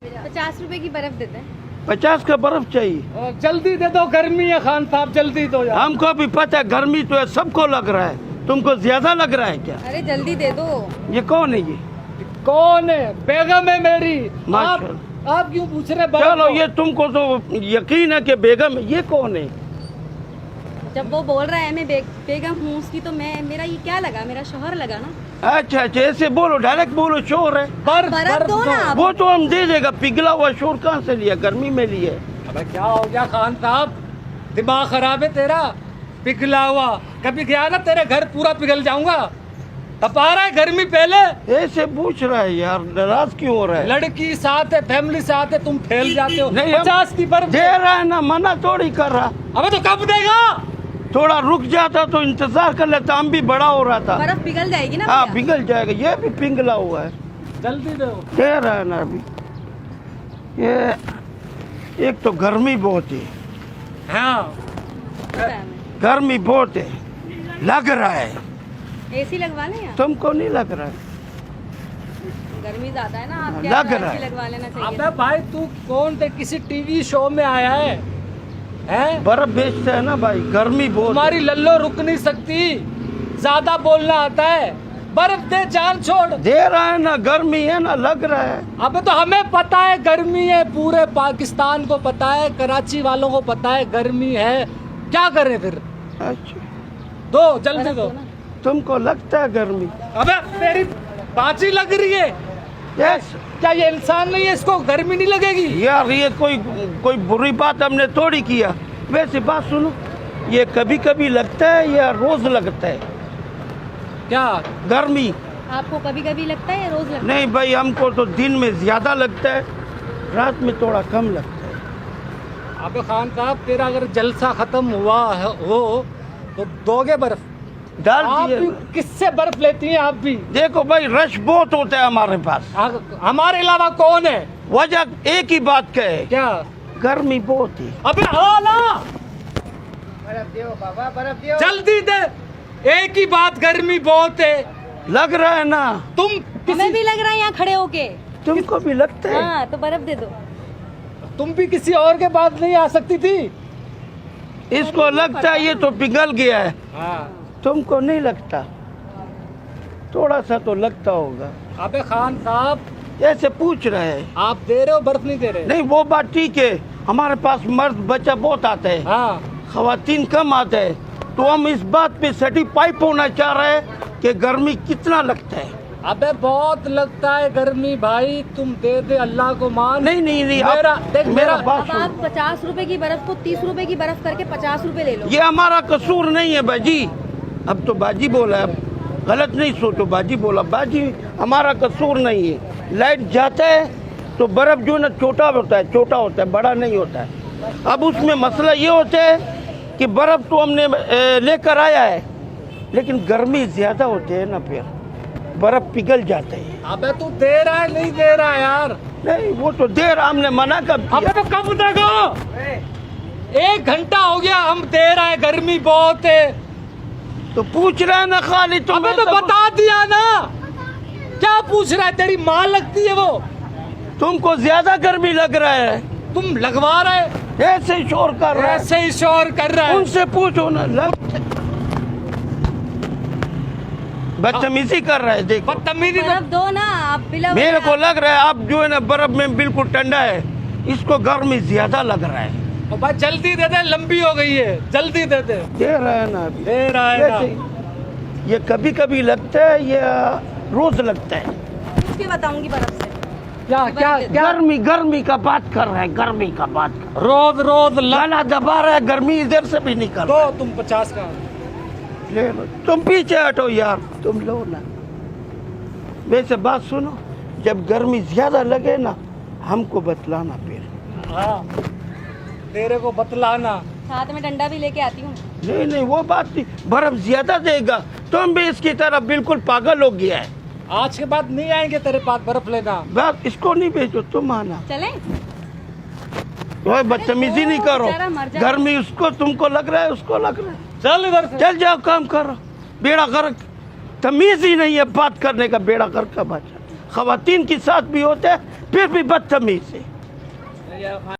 50 रुपए की बर्फ देते हैं। 50 का बर्फ चाहिए। जल्दी दे दो, गर्मी है खान साहब, जल्दी दो यार। हमको भी पता है गर्मी तो है, सबको लग रहा है, तुमको ज्यादा लग रहा है क्या? अरे जल्दी दे दो। ये कौन है? ये कौन है? बेगम है मेरी। माशाल्लाह। आप क्यों पूछ रहे? चलो ये तुमको तो यकीन है कि बेगम है, ये कौन है? जब वो बोल रहा है मैं बेगम हूँ उसकी, तो मैं मेरा ये क्या लगा? मेरा शोहर लगा ना। अच्छा अच्छा, ऐसे बोलो, डायरेक्ट बोलो, शोर है। बर्फ दो ना आप। वो तो हम दे देगा, पिघला हुआ शोर कहाँ से लिया? गर्मी में लिए। अबे क्या हो गया खान साहब, दिमाग खराब है तेरा? पिघला हुआ कभी गया ना तेरे घर पूरा पिघल जाऊंगा। तपा रहा है गर्मी पहले। ऐसे पूछ रहा है यार, नाराज क्यों हो रहा है? लड़की साथ है, फैमिली साथ है, तुम फैल जाते हो। नहीं, 50 की बर्फ दे रहा है ना, मना थोड़ी कर रहा। अबे तो कब देगा? थोड़ा रुक जाता तो इंतजार कर लेता, हम भी बड़ा हो रहा था। बर्फ पिघल जाएगी ना हाँ भैया। पिघल जाएगा, ये भी पिघला हुआ है। जल्दी दो। दे रहा है ना अभी। ये एक तो गर्मी बहुत है। हाँ पता है हमें। गर्मी बहुत है, लग रहा है। एसी लगवा लें यार। तुमको नहीं लग रहा है? गर्मी ज्यादा है ना, आप लग क्या रहा है। एसी लगवा लेना चाहिए। अबे भाई तू कौन थे? किसी टीवी शो में आया है? हैं? बर्फ बेचता है ना भाई, गर्मी बहुत है। तुम्हारी लल्लो रुक नहीं सकती, ज्यादा बोलना आता है। बर्फ दे, जान छोड़। दे रहा है ना, गर्मी है ना, लग रहा है। अबे तो हमें पता है गर्मी है, पूरे पाकिस्तान को पता है, कराची वालों को पता है गर्मी है। क्या करें फिर? अच्छा, दो, जल्दी बर्फ दो। दो ना। तुमको लगता है गर्मी? अबे तेरी बाजी लग रही है। यस क्या ये इंसान नहीं है, इसको गर्मी नहीं लगेगी? यार, ये कोई बुरी बात हमने थोड़ी किया। वैसे बात सुनो, ये कभी कभी लगता है या रोज लगता है क्या गर्मी? आपको कभी कभी लगता है या रोज लगता है? नहीं भाई, हमको तो दिन में ज्यादा लगता है, रात में थोड़ा कम लगता है। अबे खान साहब, तेरा अगर जलसा खत्म हुआ हो तो दोगे बर्फ? डाल आप दिए। भी किससे बर्फ लेती हैं आप भी? देखो भाई, रश बहुत होता है हमारे पास। हमारे अलावा कौन है? वजह एक ही बात का है, क्या? गर्मी बहुत है। अबे आला, बर्फ दियो बाबा, बर्फ दियो। जल्दी दे। एक ही बात, गर्मी बहुत है। लग रहा है ना? तुम हमें भी लग रहा है यहाँ खड़े होके। तुमको भी लगता है? हाँ तो बर्फ दे दो। तुम भी किसी और के बाद नहीं आ सकती थी? इसको लगता है ये तो पिघल गया है, हाँ। तुमको नहीं लगता? थोड़ा सा तो लगता होगा। अबे खान साहब, ऐसे पूछ रहे हैं। आप दे रहे हो, बर्फ नहीं दे रहे? नहीं, वो बात ठीक है, हमारे पास मर्द बच्चा बहुत आता है, हाँ। खवातीन कम आते हैं, तो हम इस बात पे सर्टिफाइड होना चाह रहे हैं कि गर्मी कितना लगता है। अबे बहुत लगता है गर्मी भाई, तुम दे दे, अल्लाह को मान। नहीं नहीं नहीं, मेरा देख, मेरा मेरा बात अब सुनो। आप 50 रुपए की बर्फ को 30 रुपए की बर्फ करके 50 रुपए ले लो। ये हमारा कसूर नहीं है बाजी। अब तो बाजी बोला है, अब गलत नहीं सोचो, बाजी बोला। बाजी हमारा कसूर नहीं है। लाइट जाता है तो बर्फ जो है ना छोटा होता है, छोटा होता है, बड़ा नहीं होता है। अब उसमें मसला ये होता है कि बर्फ तो हमने लेकर आया है, लेकिन गर्मी ज्यादा होती है ना, फिर बर्फ पिघल जाता है। अबे तू दे रहा है नहीं दे रहा है यार? नहीं, वो तो देर हमने मना कर अबे दिया। तो कब देखो, 1 घंटा हो गया हम दे रहा है, गर्मी बहुत है। तो पूछ रहे हैं ना खाली अबे तुम्हें तो बता दिया ना, क्या पूछ रहा है? तेरी माँ लगती है वो। तुमको ज्यादा गर्मी लग रहा है, तुम लगवा रहे, ऐसे ही शोर कर रहा है। ऐसे ही शोर कर रहा है। उनसे पूछो ना, बदतमीजी कर रहा है। देखो, बदतमीजी बर्फ दो ना आप, बिला मेरे को लग रहा है आप जो है ना बर्फ में बिल्कुल ठंडा है, इसको गर्मी ज्यादा लग रहा है। तो भाई जल्दी दे दे, लंबी हो गई है, जल्दी दे दे। दे रहा है ना अभी। दे रहा है वैसे ना। ये कभी कभी लगता है या रोज लगता है? उसके बताऊंगी बर्फ से। क्या क्या क्या? गर्मी का बात कर रहा है, गर्मी का बात कर। रोज रोज गला दबा रहा है, गर्मी इधर से भी निकल रहा दो, तुम 50 का है। ले लो, तुम पीछे हटो यार, तुम लो ना। वैसे बात सुनो, जब गर्मी ज्यादा लगे ना, हमको बतलाना फिर। हाँ, तेरे को बतलाना। साथ में डंडा भी लेके आती हूँ। नहीं नहीं, वो बात नहीं, बर्फ ज्यादा देगा, तुम भी इसकी तरह बिल्कुल पागल हो गया है। आज के बाद नहीं आएंगे तेरे पास बर्फ लेना। बात इसको नहीं भेजो, तुम आना। चलें? ओए, बदतमीजी नहीं करो। बेचारा मर जाए। गर्मी उसको, तुमको लग रहा है, उसको लग रहा है। चल इधर से। चल जाओ, काम करो। बेड़ा गर्क, तमीज ही नहीं है बात करने का, बेड़ा गर्क का बात। खवातीन के साथ भी होता है, फिर भी बदतमीज है।